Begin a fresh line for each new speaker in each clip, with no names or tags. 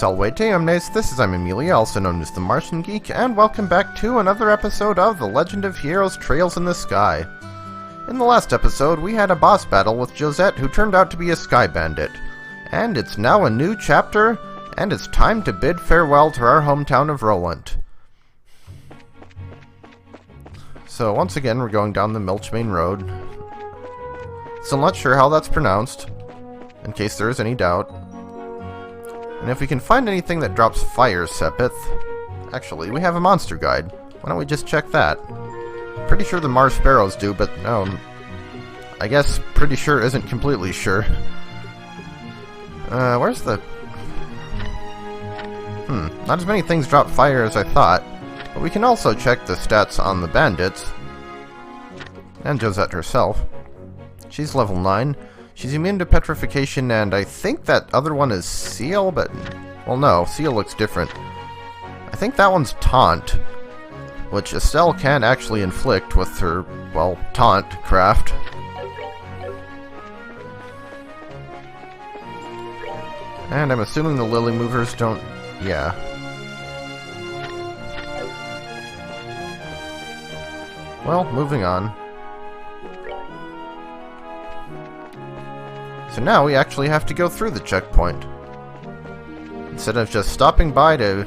Salvete omnes, this is I'm Amelia, also known as TheMartianGeek, and welcome back to another episode of The Legend of Heroes Trails in the Sky. In the last episode, we had a boss battle with Josette, who turned out to be a sky bandit. And it's now a new chapter, and it's time to bid farewell to our hometown of Roland. So once again, we're going down the Milchmane Road. Still not sure how that's pronounced, in case there is any doubt. And if we can find anything that drops fire sepith... Actually, we have a monster guide. Why don't we just check that? Pretty sure the Mars Sparrows do, but I guess pretty sure isn't completely sure. Where's the... not as many things drop fire as I thought. But we can also check the stats on the bandits. And Josette herself. She's level 9. She's immune to petrification, and I think that other one is Seal, but... Well, no, Seal looks different. I think that one's Taunt, which Estelle can actually inflict with her, well, Taunt craft. And I'm assuming the Lily Movers don't... Yeah. Well, moving on. So now we actually have to go through the checkpoint, instead of just stopping by to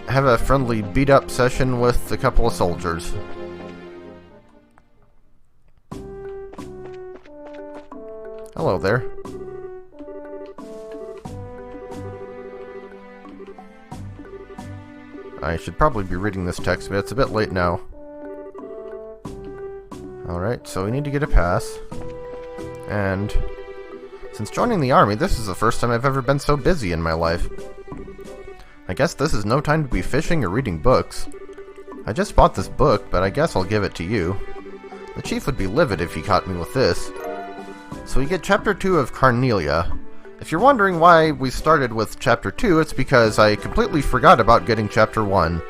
have a friendly beat-up session with a couple of soldiers. Hello there. I should probably be reading this text, but it's a bit late now. Alright, so we need to get a pass. And... since joining the army, this is the first time I've ever been so busy in my life. I guess this is no time to be fishing or reading books. I just bought this book, but I guess I'll give it to you. The chief would be livid if he caught me with this. So we get Chapter 2 of Carnelia. If you're wondering why we started with Chapter 2, it's because I completely forgot about getting Chapter 1.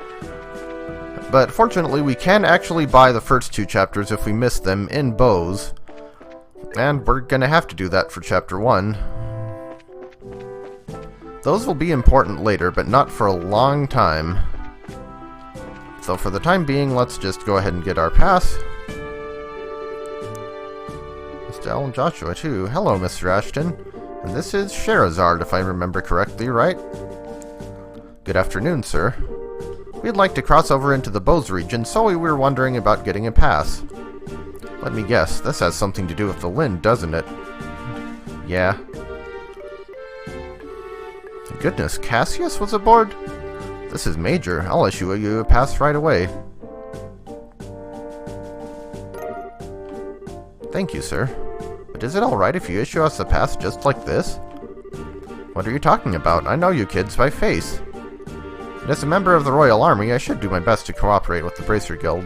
But fortunately, we can actually buy the first two chapters if we miss them in Bose. And we're gonna have to do that for Chapter 1. Those will be important later, but not for a long time. So for the time being, let's just go ahead and get our pass. Estelle and Joshua, too. Hello, Mr. Ashton. And this is Sherazard, if I remember correctly, right? Good afternoon, sir. We'd like to cross over into the Bose region, so we were wondering about getting a pass. Let me guess, this has something to do with the Lin, doesn't it? Yeah. Goodness, Cassius was aboard? This is major. I'll issue you a pass right away. Thank you, sir. But is it alright if you issue us a pass just like this? What are you talking about? I know you kids by face. And as a member of the Royal Army, I should do my best to cooperate with the Bracer Guild.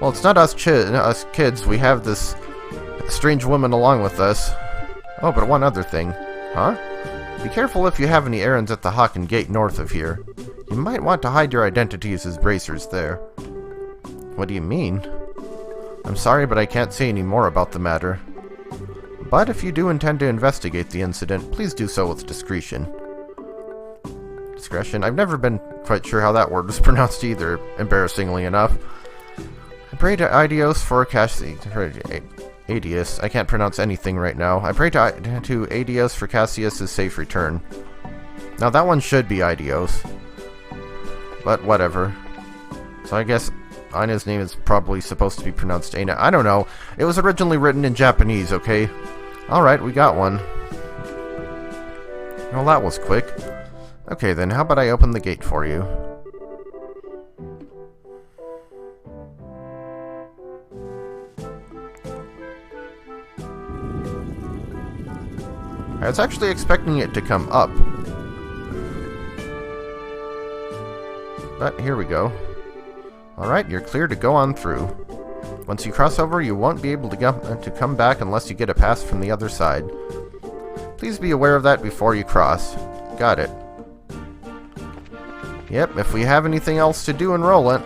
Well, it's not us kids. We have this strange woman along with us. Oh, but one other thing. Huh? Be careful if you have any errands at the Haken Gate north of here. You might want to hide your identities as bracers there. What do you mean? I'm sorry, but I can't say any more about the matter. But if you do intend to investigate the incident, please do so with discretion. Discretion? I've never been quite sure how that word was pronounced either, embarrassingly enough. I pray to Adios for Adius. I can't pronounce anything right now. I pray to Adios for Cassius' safe return. Now that one should be Adios. But whatever. So I guess Aina's name is probably supposed to be pronounced Aina. I don't know. It was originally written in Japanese, okay? Alright, we got one. Well, that was quick. Okay then, how about I open the gate for you? I was actually expecting it to come up. But here we go. Alright, you're clear to go on through. Once you cross over, you won't be able to come back unless you get a pass from the other side. Please be aware of that before you cross. Got it. Yep, if we have anything else to do in Roland,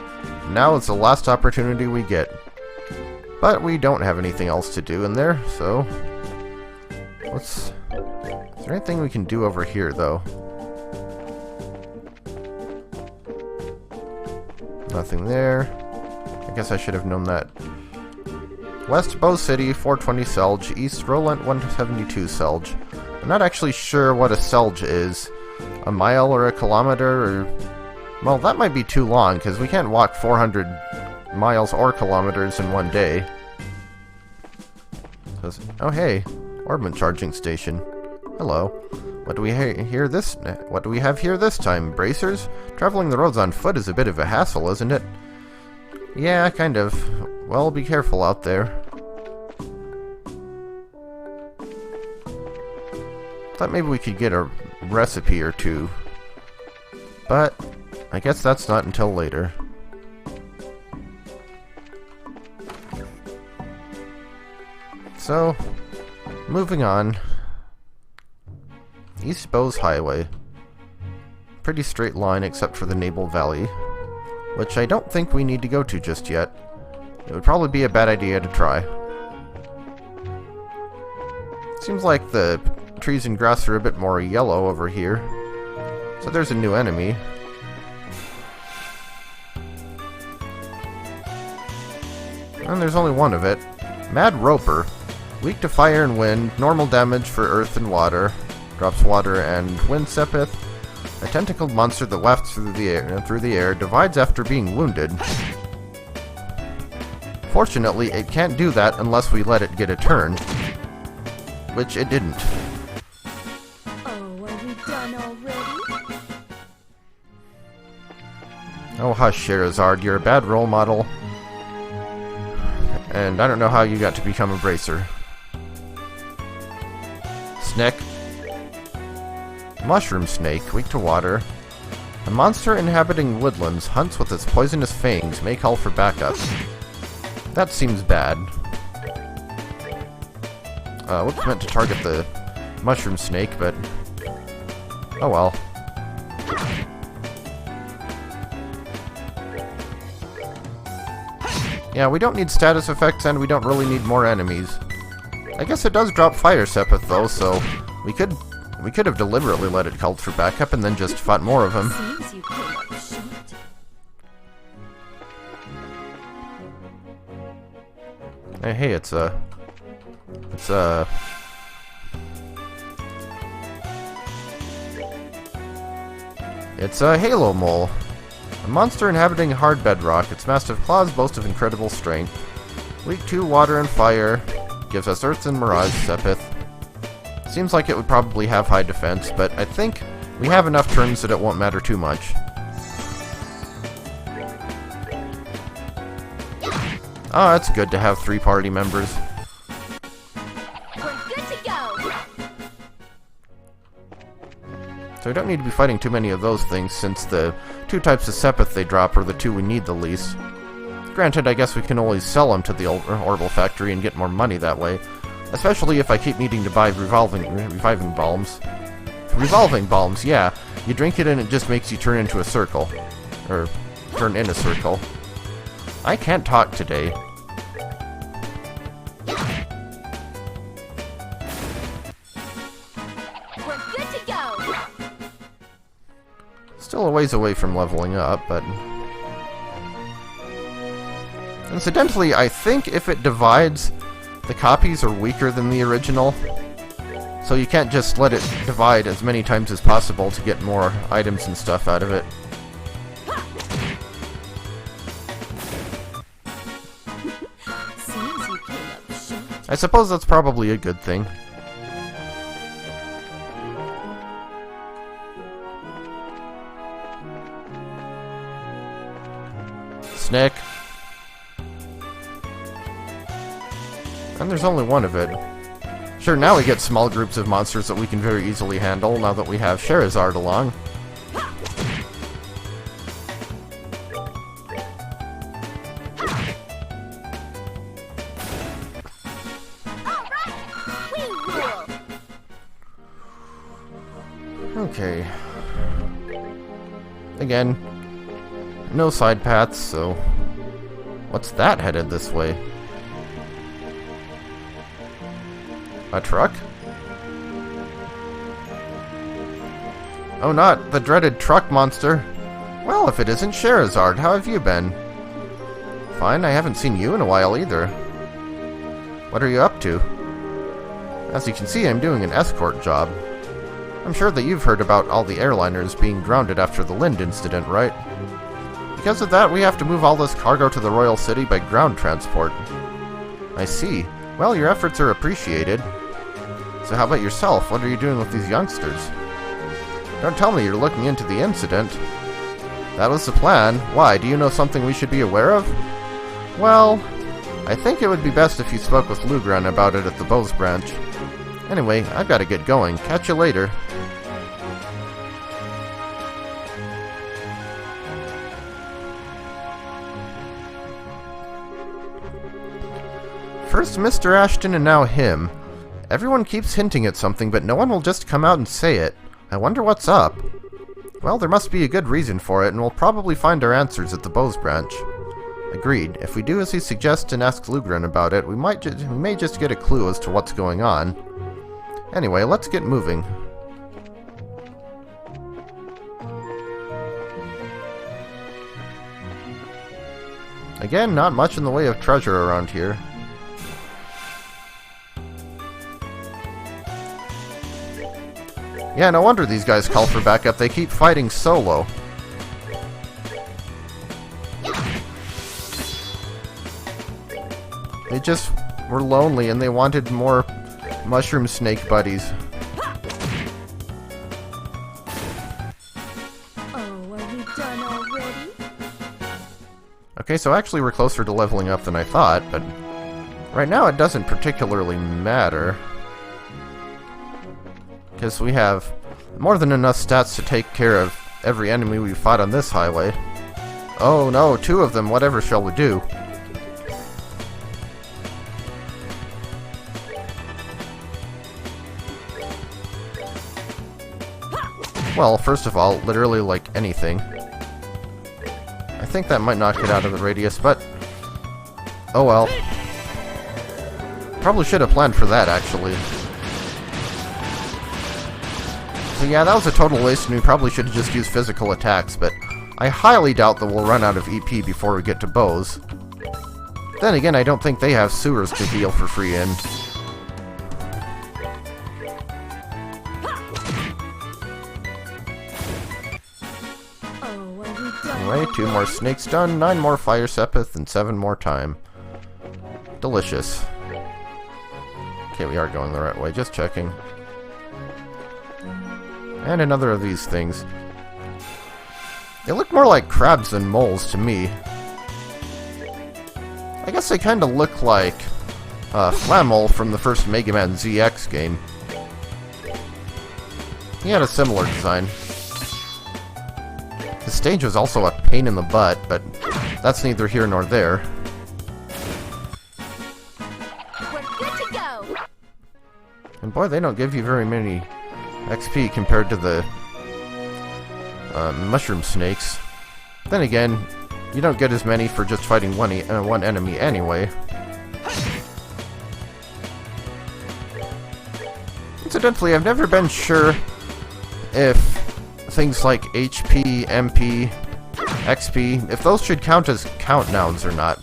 now is the last opportunity we get. But we don't have anything else to do in there, so... Is there anything we can do over here, though? Nothing there. I guess I should have known that. West Bow City, 420 Selge. East Roland, 172 Selge. I'm not actually sure what a Selge is. A mile or a kilometer or... Well, that might be too long, because we can't walk 400 miles or kilometers in one day. Oh hey, Orbment charging station. Hello. What do we have here this time? Bracers? Traveling the roads on foot is a bit of a hassle, isn't it? Yeah, kind of. Well, be careful out there. Thought maybe we could get a recipe or two. But I guess that's not until later. So, moving on. East Bowes Highway. Pretty straight line except for the Naval Valley, which I don't think we need to go to just yet. It would probably be a bad idea to try. Seems like the trees and grass are a bit more yellow over here. So there's a new enemy. And there's only one of it. Mad Roper. Weak to fire and wind, normal damage for earth and water. Drops water and wind sepith. A tentacled monster that wafts through the air, divides after being wounded. Fortunately, it can't do that unless we let it get a turn. Which it didn't.
Oh, are we done already?
Oh hush, Sherazard, you're a bad role model. And I don't know how you got to become a bracer. Snake. Mushroom snake, weak to water. A monster inhabiting woodlands hunts with its poisonous fangs, may call for backup. That seems bad. Whoops, meant to target the mushroom snake, but... oh well. Yeah, we don't need status effects, and we don't really need more enemies. I guess it does drop fire sepith, though, so we could have deliberately let it call for backup and then just fought more of him.
Seems you came up short.
Hey, it's a Halo Mole. A monster inhabiting hard bedrock. Its massive claws boast of incredible strength. Weak to water and fire. Gives us earth and mirage sepith. Seems like it would probably have high defense, but I think we have enough turns that it won't matter too much. Oh, it's good to have 3 party members.
We're good to go.
So we don't need to be fighting too many of those things, since the 2 types of sepith they drop are the 2 we need the least. Granted, I guess we can always sell them to the Orbital Factory and get more money that way. Especially if I keep needing to buy reviving bombs. Revolving bombs, yeah. You drink it and it just makes you turn into a circle. Or, turn in a circle. I can't talk today.
We're good to go.
Still a ways away from leveling up, but... Incidentally, I think if it divides, the copies are weaker than the original. So you can't just let it divide as many times as possible to get more items and stuff out of it.
Seems you came up short.
I suppose that's probably a good thing. Snake. And there's only one of it. Sure, now we get small groups of monsters that we can very easily handle, now that we have Sherazard along. Okay. Again, no side paths, so... What's that headed this way? A truck? Oh, not the dreaded truck monster. Well, if it isn't Sherazard, how have you been? Fine, I haven't seen you in a while either. What are you up to? As you can see, I'm doing an escort job. I'm sure that you've heard about all the airliners being grounded after the Lind incident, right? Because of that, we have to move all this cargo to the Royal City by ground transport. I see. Well, your efforts are appreciated. So how about yourself? What are you doing with these youngsters? Don't tell me you're looking into the incident. That was the plan. Why? Do you know something we should be aware of? Well, I think it would be best if you spoke with Lugran about it at the Bose branch. Anyway, I've got to get going. Catch you later. First Mr. Ashton and now him. Everyone keeps hinting at something, but no one will just come out and say it. I wonder what's up. Well, there must be a good reason for it, and we'll probably find our answers at the Bose branch. Agreed. If we do as he suggests and ask Lugran about it, we may just get a clue as to what's going on. Anyway, let's get moving. Again, not much in the way of treasure around here. Yeah, no wonder these guys call for backup. They keep fighting solo. They just were lonely and they wanted more mushroom snake buddies.
Oh, are we done already?
Okay, so actually we're closer to leveling up than I thought, but right now it doesn't particularly matter. Because we have more than enough stats to take care of every enemy we fought on this highway. Oh no, 2 of them, whatever shall we do? Well, first of all, literally like anything. I think that might knock it out of the radius, but oh well. Probably should have planned for that, actually. So yeah, that was a total waste, and we probably should have just used physical attacks, but I highly doubt that we'll run out of EP before we get to Bose. Then again, I don't think they have sewers to heal for free in. Anyway, 2 more snakes done, 9 more fire sepith, and 7 more time. Delicious. Okay, we are going the right way, just checking. And another of these things. They look more like crabs than moles to me. I guess they kind of look like Flamel from the first Mega Man ZX game. He had a similar design. The stage was also a pain in the butt, but that's neither here nor there.
We're good to go.
And boy, they don't give you very many XP compared to the mushroom snakes. Then again, you don't get as many for just fighting one enemy anyway. Incidentally, I've never been sure if things like HP, MP, XP, if those should count as count nouns or not.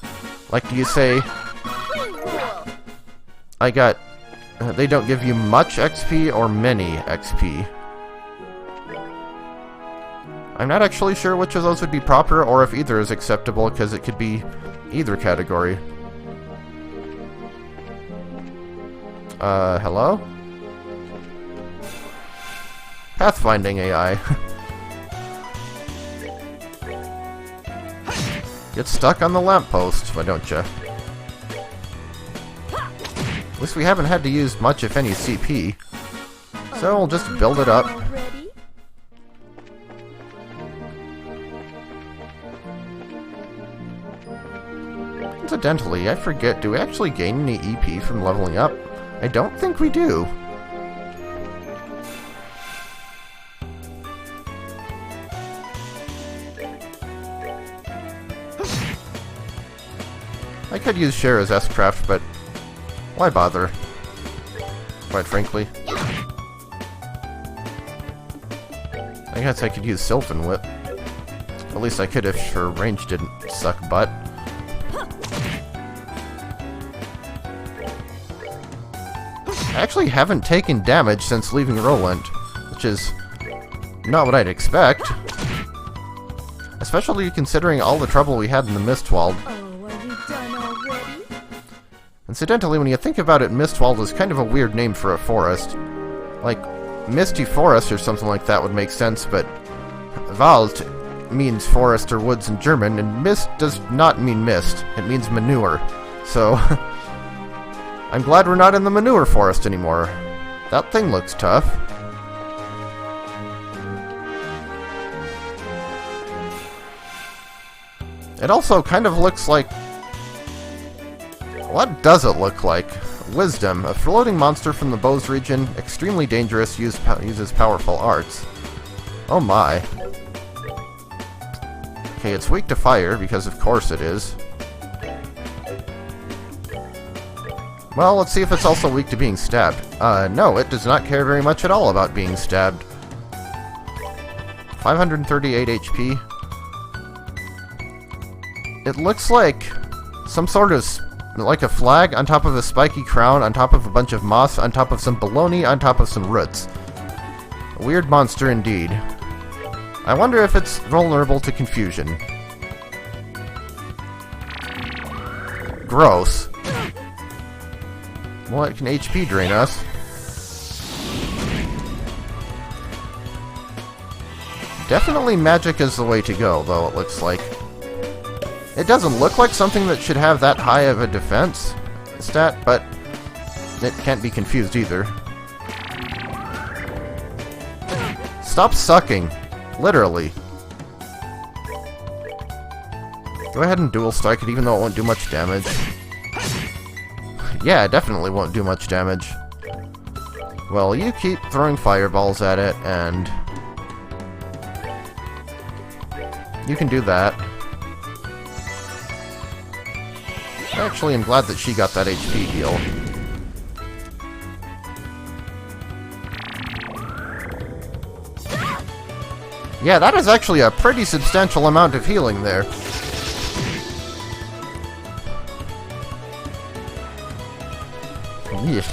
Like, do you say, I got, they don't give you much XP or many XP? I'm not actually sure which of those would be proper, or if either is acceptable, because it could be either category. Hello? Pathfinding AI. Get stuck on the lamppost, why don't ya? At least we haven't had to use much, if any, CP. So we'll just build it up. Incidentally, I forget, do we actually gain any EP from leveling up? I don't think we do. I could use Shara's S-Craft, but why bother? Quite frankly. I guess I could use Sylvan Whip. At least I could if her range didn't suck butt. I actually haven't taken damage since leaving Roland, which is not what I'd expect. Especially considering all the trouble we had in the Mistwald.
Oh, are we done already?
Incidentally, when you think about it, Mistwald is kind of a weird name for a forest. Like, Misty Forest or something like that would make sense, but Wald means forest or woods in German, and mist does not mean mist. It means manure. So, I'm glad we're not in the manure forest anymore. That thing looks tough. It also kind of looks like... What does it look like? Wisdom, a floating monster from the Bose region, extremely dangerous, uses powerful arts. Oh my. Okay, it's weak to fire, because of course it is. Well, let's see if it's also weak to being stabbed. No, it does not care very much at all about being stabbed. 538 HP. It looks like some sort of... like a flag on top of a spiky crown, on top of a bunch of moss, on top of some baloney, on top of some roots. A weird monster indeed. I wonder if it's vulnerable to confusion. Gross. Well, it can HP drain us. Definitely magic is the way to go, though, it looks like. It doesn't look like something that should have that high of a defense stat, but it can't be confused either. Stop sucking. Literally. Go ahead and dual strike it even though it won't do much damage. Yeah, it definitely won't do much damage. Well, you keep throwing fireballs at it, and... you can do that. Actually, I'm glad that she got that HP heal. Yeah, that is actually a pretty substantial amount of healing there. Yeah.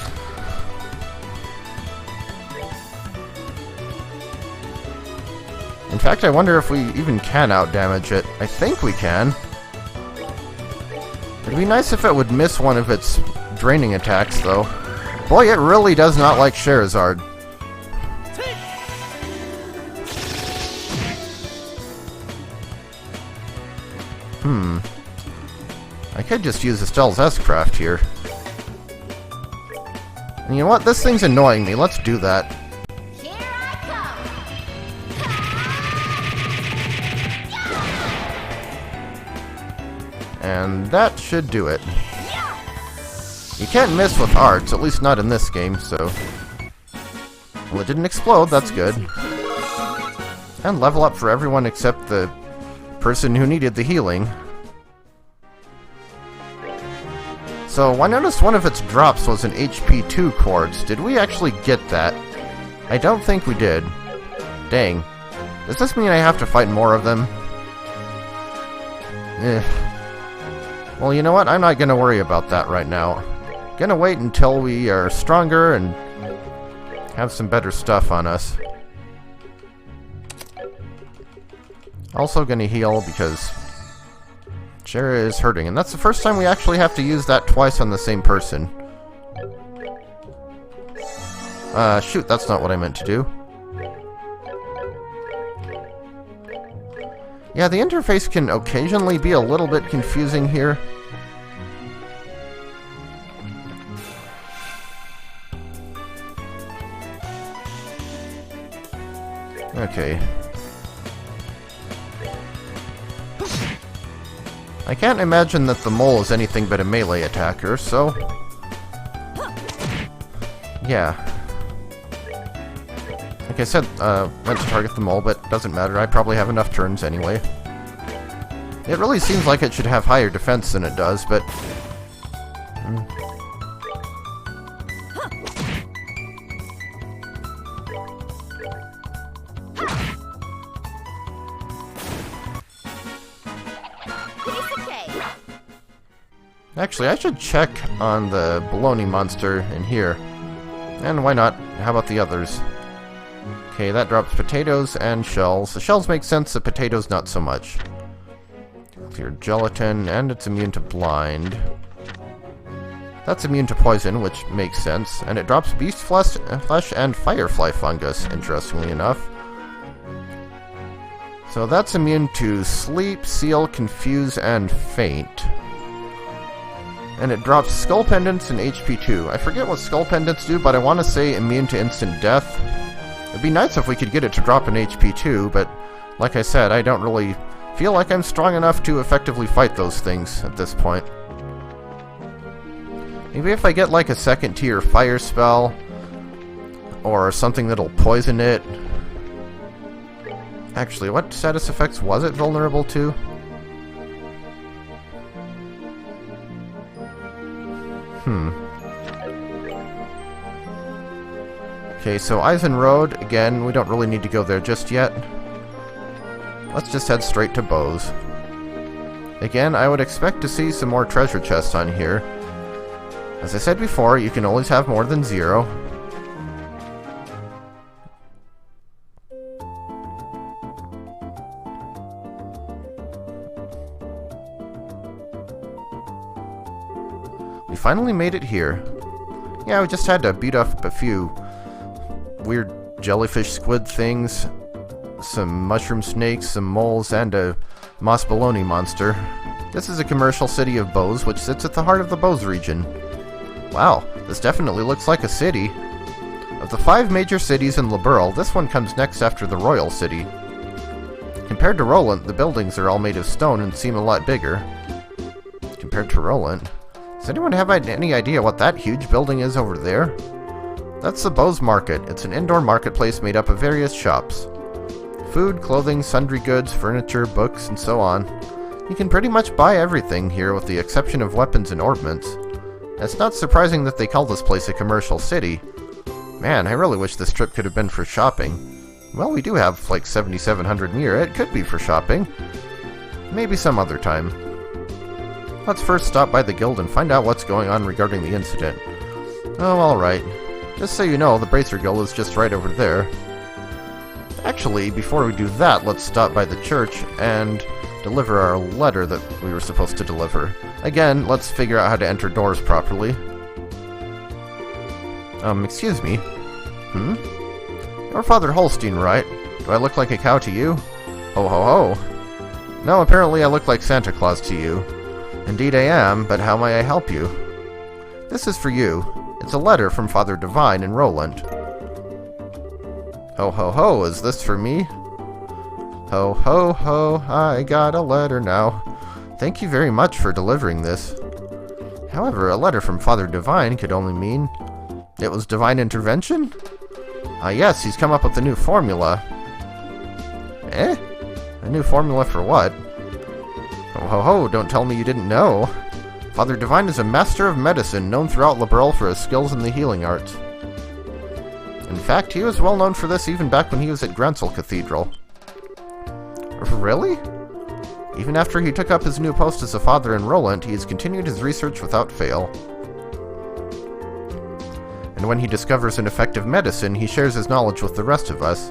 In fact, I wonder if we even can outdamage it. I think we can. It'd be nice if it would miss one of its draining attacks, though. Boy, it really does not like Scheherazade. I could just use Estelle's S-Craft here. And you know what? This thing's annoying me. Let's do that.
Here I
And that should do it. You can't miss with arts, at least not in this game, so... Well, it didn't explode, that's good. And level up for everyone except the person who needed the healing. So, I noticed one of its drops was an HP 2 quartz. Did we actually get that? I don't think we did. Dang. Does this mean I have to fight more of them? Well, you know what? I'm not gonna worry about that right now. Gonna wait until we are stronger and have some better stuff on us. Also gonna heal because Shara is hurting, and that's the first time we actually have to use that twice on the same person. Shoot, that's not what I meant to do. Yeah, the interface can occasionally be a little bit confusing here. Okay. I can't imagine that the mole is anything but a melee attacker, so... yeah. Like I said, went to target the mole, but doesn't matter. I probably have enough turns anyway. It really seems like it should have higher defense than it does, but... Actually, I should check on the bologna monster in here. And why not? How about the others? Okay, that drops potatoes and shells. The shells make sense, the potatoes not so much. Clear gelatin, and it's immune to blind. That's immune to poison, which makes sense. And it drops beast flesh and firefly fungus, interestingly enough. So that's immune to sleep, seal, confuse, and faint. And it drops skull pendants and HP 2. I forget what skull pendants do, but I want to say immune to instant death. It'd be nice if we could get it to drop an HP 2, but like I said, I don't really feel like I'm strong enough to effectively fight those things at this point. Maybe if I get like a second tier fire spell, or something that'll poison it. Actually, what status effects was it vulnerable to? Okay, so Eisen Road, again, we don't really need to go there just yet. Let's just head straight to Bose. Again, I would expect to see some more treasure chests on here. As I said before, you can always have more than 0. We finally made it here. Yeah, we just had to beat up a few weird jellyfish squid things, some mushroom snakes, some moles, and a moss baloney monster. This is a commercial city of Bose, which sits at the heart of the Bose region. Wow, this definitely looks like a city. Of the 5 major cities in Liberl, this one comes next after the Royal City. Compared to Roland, the buildings are all made of stone and seem a lot bigger. Compared to Roland. Does anyone have any idea what that huge building is over there? That's the Bose Market. It's an indoor marketplace made up of various shops. Food, clothing, sundry goods, furniture, books, and so on. You can pretty much buy everything here with the exception of weapons and ornaments. It's not surprising that they call this place a commercial city. Man, I really wish this trip could have been for shopping. Well, we do have like 7,700 Mira. It could be for shopping. Maybe some other time. Let's first stop by the guild and find out what's going on regarding the incident. Oh, alright. Just so you know, the Bracer Guild is just right over there. Actually, before we do that, let's stop by the church and deliver our letter that we were supposed to deliver. Again, let's figure out how to enter doors properly. Excuse me? You're Father Holstein, right? Do I look like a cow to you? Ho ho ho. No, apparently I look like Santa Claus to you. Indeed I am, but how may I help you? This is for you. It's a letter from Father Divine in Roland. Ho ho ho, is this for me? Ho ho ho, I got a letter now. Thank you very much for delivering this. However, a letter from Father Divine could only mean... It was divine intervention? Ah yes, he's come up with a new formula. Eh? A new formula for what? Ho ho ho, don't tell me you didn't know. Father Divine is a master of medicine known throughout Liberl for his skills in the healing arts. In fact, he was well known for this even back when he was at Gransel Cathedral. Really? Even after he took up his new post as a father in Roland, he has continued his research without fail. And when he discovers an effective medicine, he shares his knowledge with the rest of us.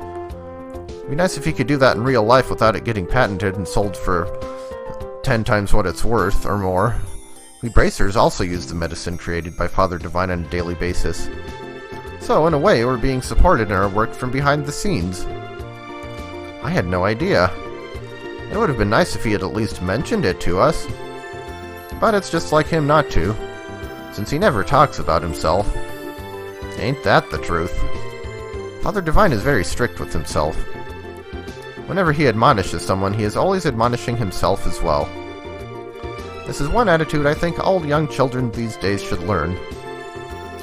It'd be nice if he could do that in real life without it getting patented and sold for 10 times what it's worth, or more. We Bracers also use the medicine created by Father Divine on a daily basis. So, in a way, we're being supported in our work from behind the scenes. I had no idea. It would have been nice if he had at least mentioned it to us. But it's just like him not to, since he never talks about himself. Ain't that the truth? Father Divine is very strict with himself. Whenever he admonishes someone, he is always admonishing himself as well. This is one attitude I think all young children these days should learn.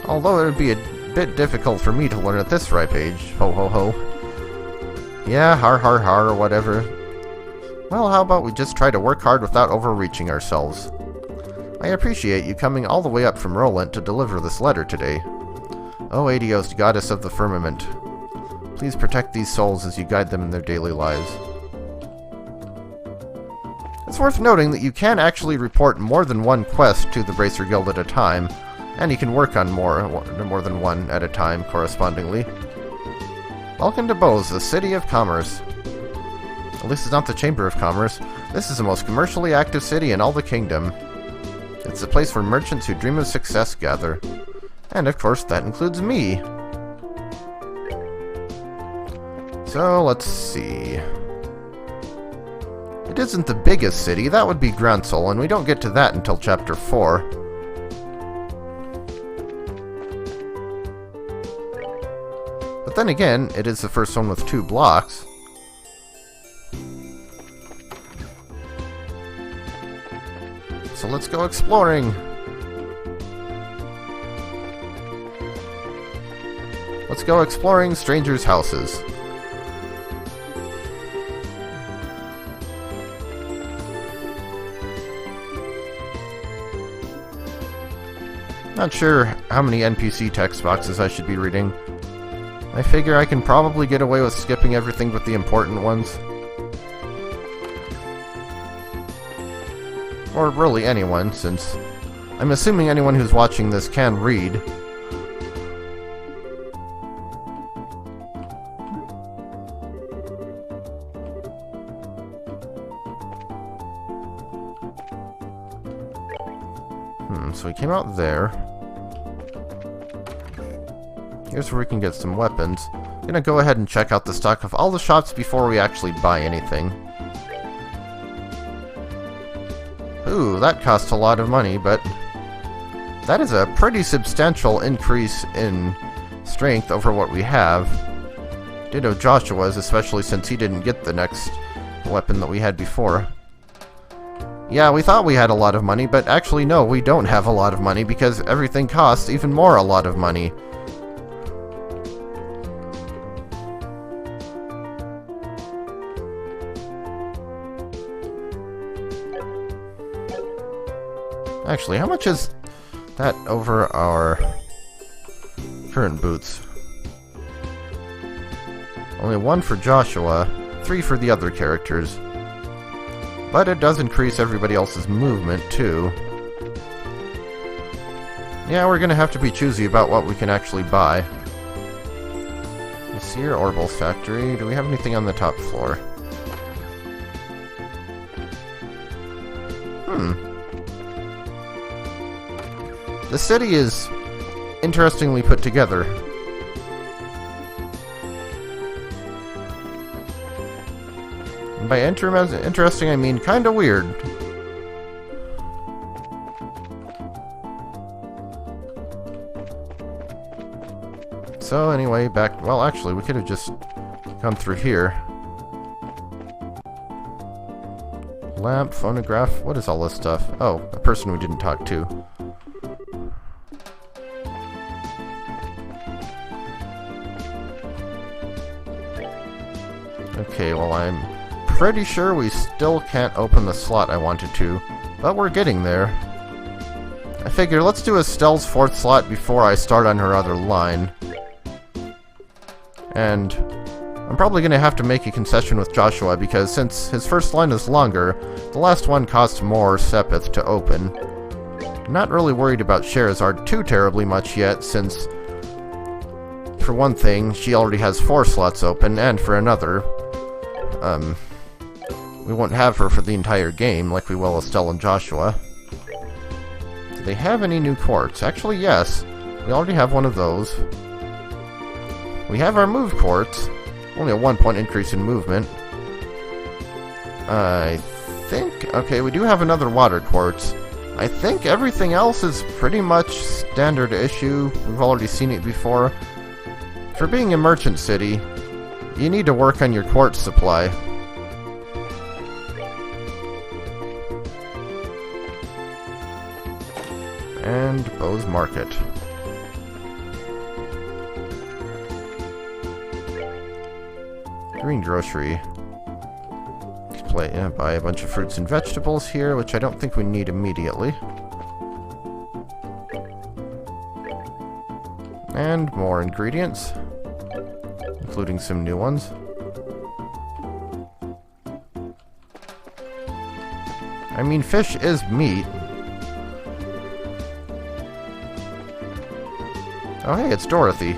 Although it would be a bit difficult for me to learn at this ripe age. Ho ho ho. Yeah, har har har or whatever. Well, how about we just try to work hard without overreaching ourselves? I appreciate you coming all the way up from Roland to deliver this letter today. O Adios, Goddess of the Firmament. Please protect these souls as you guide them in their daily lives. It's worth noting that you can actually report more than one quest to the Bracer Guild at a time, and you can work on more than one at a time correspondingly. Welcome to Bose, the City of Commerce. At least it's not the Chamber of Commerce. This is the most commercially active city in all the kingdom. It's a place where merchants who dream of success gather. And of course, that includes me. So, let's see. It isn't the biggest city, that would be Gransel, and we don't get to that until Chapter 4. But then again, it is the first one with 2 blocks. So let's go exploring! Let's go exploring strangers' houses. Not sure how many NPC text boxes I should be reading. I figure I can probably get away with skipping everything but the important ones. Or really anyone, since I'm assuming anyone who's watching this can read. So we came out there. Here's where we can get some weapons. I'm gonna go ahead and check out the stock of all the shops before we actually buy anything. Ooh, that costs a lot of money, but that is a pretty substantial increase in strength over what we have. Ditto Joshua's, especially since he didn't get the next weapon that we had before. Yeah, we thought we had a lot of money, but actually no, we don't have a lot of money because everything costs even more a lot of money. Actually, how much is that over our current boots? Only 1 for Joshua, 3 for the other characters. But it does increase everybody else's movement, too. Yeah, we're gonna have to be choosy about what we can actually buy. Seer Orbal Factory. Do we have anything on the top floor? The city is interestingly put together. And by interesting, I mean kinda weird. So anyway, back... Well, actually, we could have just gone through here. Lamp, phonograph, what is all this stuff? Oh, a person we didn't talk to. Okay, well, I'm pretty sure we still can't open the slot I wanted to, but we're getting there. I figure let's do Estelle's 4th slot before I start on her other line. And I'm probably going to have to make a concession with Joshua because since his first line is longer, the last one costs more Sepith to open. I'm not really worried about Sherazard too terribly much yet since, for one thing, she already has 4 slots open, and for another, we won't have her for the entire game like we will Estelle and Joshua. Do they have any new quartz? Actually, yes. We already have one of those. We have our move quartz. Only a 1-point increase in movement. I think... Okay, we do have another water quartz. I think everything else is pretty much standard issue. We've already seen it before. For being a merchant city, you need to work on your quartz supply. And Bose Market. Green Grocery. Buy a bunch of fruits and vegetables here, which I don't think we need immediately. And more ingredients, including some new ones. I mean, fish is meat. Oh hey, it's Dorothy.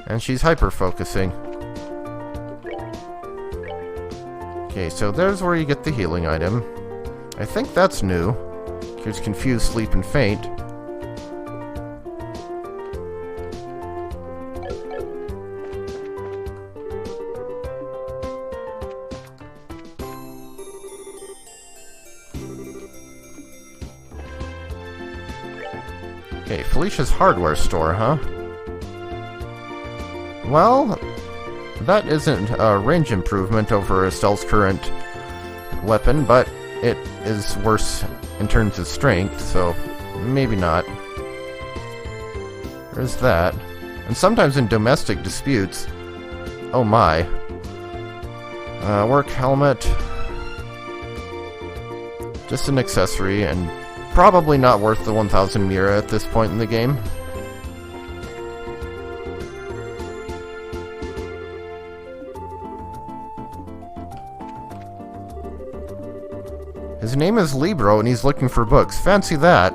And she's hyper-focusing. Okay, so there's where you get the healing item. I think that's new. Cures confused, sleep, and faint. Okay, Felicia's hardware store, huh? Well, that isn't a range improvement over Estelle's current weapon, but it is worse in terms of strength, so maybe not. There's that. And sometimes in domestic disputes... Oh my. Work helmet. Just an accessory, and probably not worth the 1000 Mira at this point in the game. His name is Libro, and he's looking for books. Fancy that.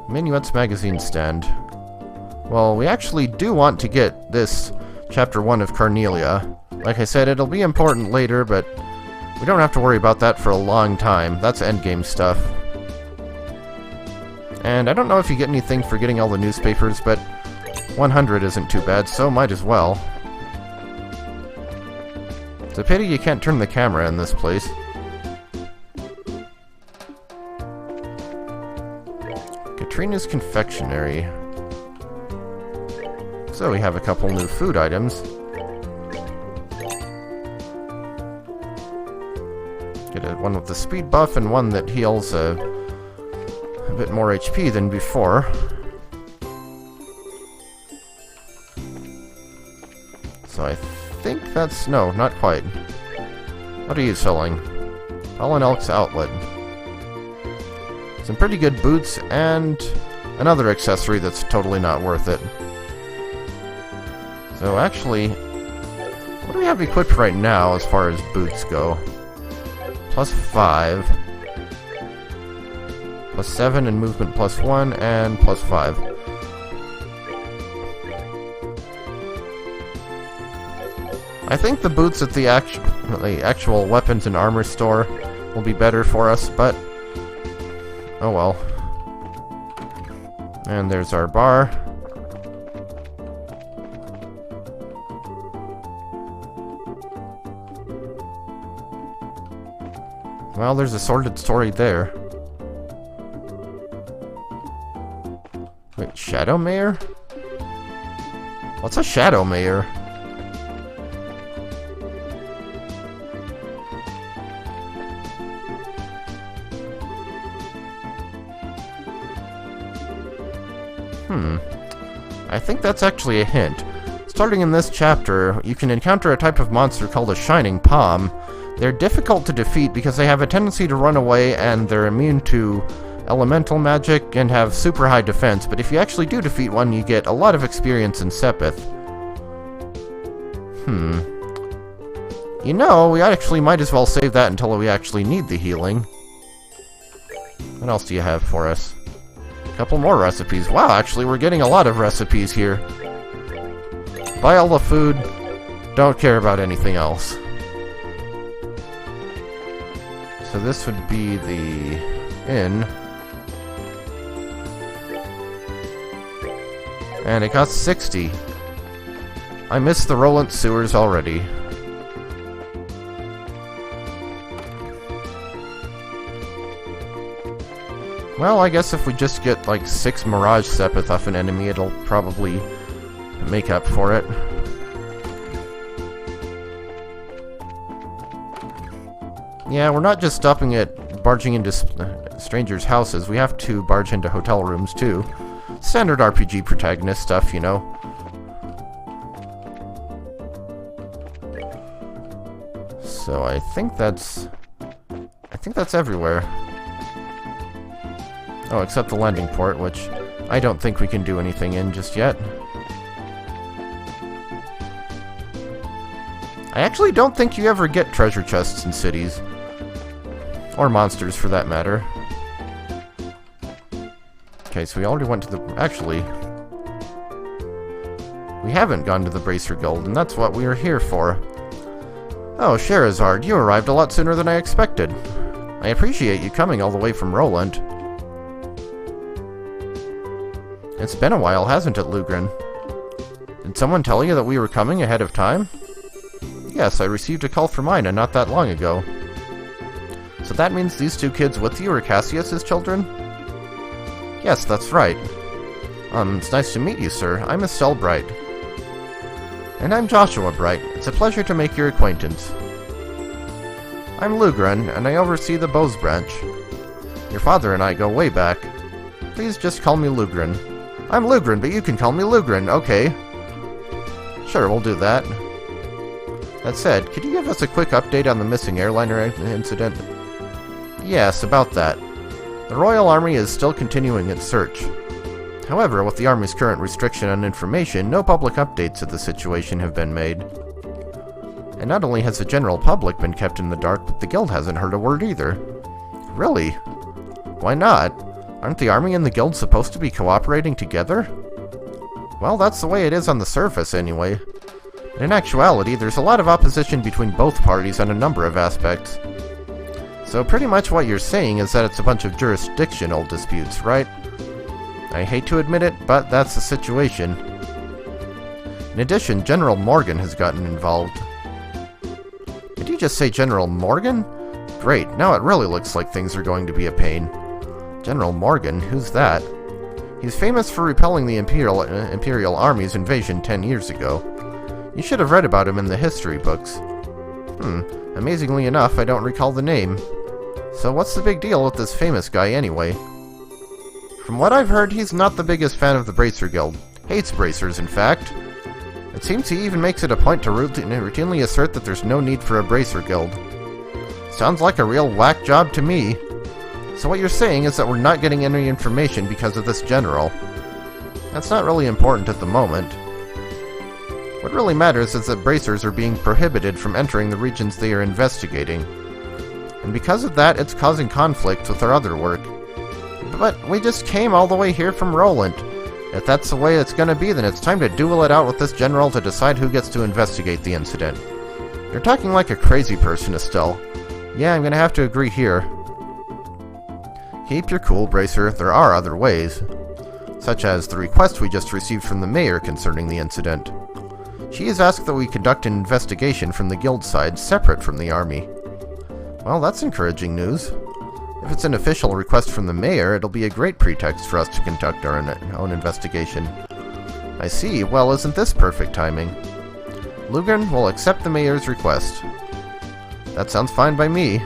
Minuet's magazine stand. Well, we actually do want to get this Chapter 1 of Carnelia. Like I said, it'll be important later, but we don't have to worry about that for a long time. That's endgame stuff. And I don't know if you get anything for getting all the newspapers, but 100 isn't too bad, so might as well. It's a pity you can't turn the camera in this place. Katrina's Confectionery. So we have a couple new food items. Get one with the speed buff and one that heals a bit more HP than before. So I think that's... no, not quite. What are you selling? Helen Elk's Outlet. Some pretty good boots and another accessory that's totally not worth it. So actually, what do we have equipped right now as far as boots go? +5. +7 and movement +1 and +5. I think the boots at the actual weapons and armor store will be better for us, but oh well. And there's our bar. Well, there's a sordid story there. Wait, Shadow Mayor? What's a Shadow Mayor? I think that's actually a hint. Starting in this chapter, you can encounter a type of monster called a Shining Palm. They're difficult to defeat because they have a tendency to run away and they're immune to elemental magic and have super high defense, but if you actually do defeat one, you get a lot of experience in Sepith. You know, we actually might as well save that until we actually need the healing. What else do you have for us? A couple more recipes. Wow, actually, we're getting a lot of recipes here. Buy all the food. Don't care about anything else. So this would be the inn. And it costs 60. I miss the Roland sewers already. Well, I guess if we just get like 6 Mirage Sepith off an enemy, it'll probably make up for it. Yeah, we're not just stopping at barging into strangers' houses. We have to barge into hotel rooms too. Standard RPG protagonist stuff, you know. So I think that's everywhere. Oh, except the landing port, which I don't think we can do anything in just yet. I actually don't think you ever get treasure chests in cities. Or monsters, for that matter. Okay, so we already went to the... Actually... We haven't gone to the Bracer Guild, and that's what we are here for. Oh, Sherazard, you arrived a lot sooner than I expected. I appreciate you coming all the way from Roland. It's been a while, hasn't it, Lugren? Did someone tell you that we were coming ahead of time? Yes, I received a call from Ina not that long ago. So that means these two kids with you are Cassius's children? Yes, that's right. It's nice to meet you, sir. I'm Estelle Bright. And I'm Joshua Bright. It's a pleasure to make your acquaintance. I'm Lugren, and I oversee the Bose branch. Your father and I go way back. Please just call me Lugren. I'm Lugren, but you can call me Lugren, okay? Sure, we'll do that. That said, could you give us a quick update on the missing airliner incident? Yes, about that. The Royal Army is still continuing its search. However, with the Army's current restriction on information, no public updates of the situation have been made. And not only has the general public been kept in the dark, but the Guild hasn't heard a word either. Really? Why not? Aren't the Army and the Guild supposed to be cooperating together? Well, that's the way it is on the surface, anyway. In actuality, there's a lot of opposition between both parties on a number of aspects. So pretty much what you're saying is that it's a bunch of jurisdictional disputes, right? I hate to admit it, but that's the situation. In addition, General Morgan has gotten involved. Did you just say General Morgan? Great, now it really looks like things are going to be a pain. General Morgan? Who's that? He's famous for repelling the Imperial Army's invasion 10 years ago. You should have read about him in the history books. Amazingly enough, I don't recall the name. So what's the big deal with this famous guy anyway? From what I've heard, he's not the biggest fan of the Bracer Guild. Hates bracers, in fact. It seems he even makes it a point to routinely assert that there's no need for a Bracer Guild. Sounds like a real whack job to me. So what you're saying is that we're not getting any information because of this general. That's not really important at the moment. What really matters is that bracers are being prohibited from entering the regions they are investigating. And because of that, it's causing conflict with our other work. But we just came all the way here from Roland. If that's the way it's gonna be, then it's time to duel it out with this general to decide who gets to investigate the incident. You're talking like a crazy person, Estelle. Yeah, I'm gonna have to agree here. Keep your cool, Bracer. There are other ways. Such as the request we just received from the mayor concerning the incident. She has asked that we conduct an investigation from the guild side, separate from the army. Well, that's encouraging news. If it's an official request from the mayor, it'll be a great pretext for us to conduct our own investigation. I see. Well, isn't this perfect timing? Lugren will accept the mayor's request. That sounds fine by me.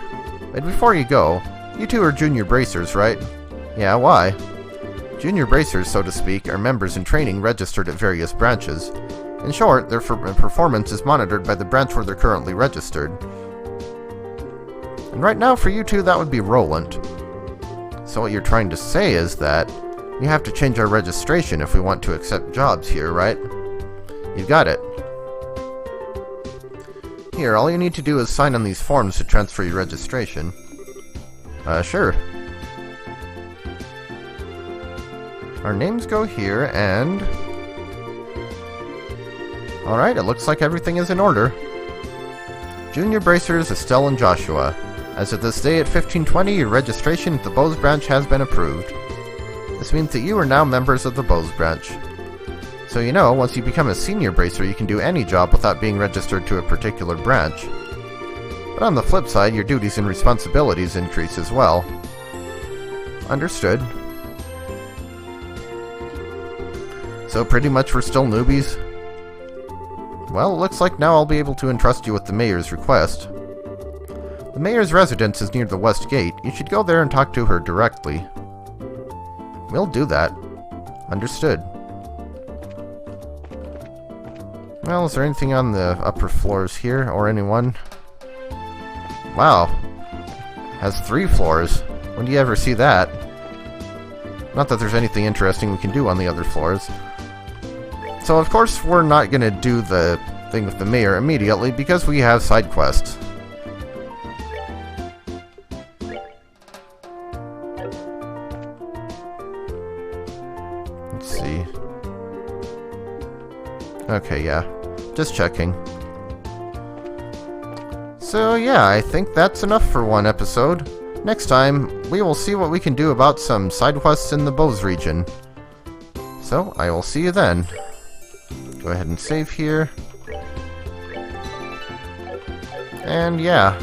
But before you go, you two are junior bracers, right? Yeah, why? Junior bracers, so to speak, are members in training registered at various branches. In short, their performance is monitored by the branch where they're currently registered. And right now, for you two, that would be Roland. So what you're trying to say is that we have to change our registration if we want to accept jobs here, right? You got it. Here, all you need to do is sign on these forms to transfer your registration. Sure. Our names go here, and... Alright, it looks like everything is in order. Junior Bracers, Estelle and Joshua. As of this day at 1520, your registration at the Bose branch has been approved. This means that you are now members of the Bose branch. So you know, once you become a senior bracer, you can do any job without being registered to a particular branch. But on the flip side, your duties and responsibilities increase as well. Understood. So pretty much we're still newbies? Well, it looks like now I'll be able to entrust you with the mayor's request. The mayor's residence is near the west gate. You should go there and talk to her directly. We'll do that. Understood. Well, is there anything on the upper floors here, or anyone? Wow. Has 3 floors. When do you ever see that? Not that there's anything interesting we can do on the other floors. So of course we're not gonna do the thing with the mayor immediately because we have side quests. Let's see. Okay, yeah. Just checking. So yeah, I think that's enough for one episode. Next time, we will see what we can do about some side quests in the Bose region. So, I will see you then. Go ahead and save here. And yeah.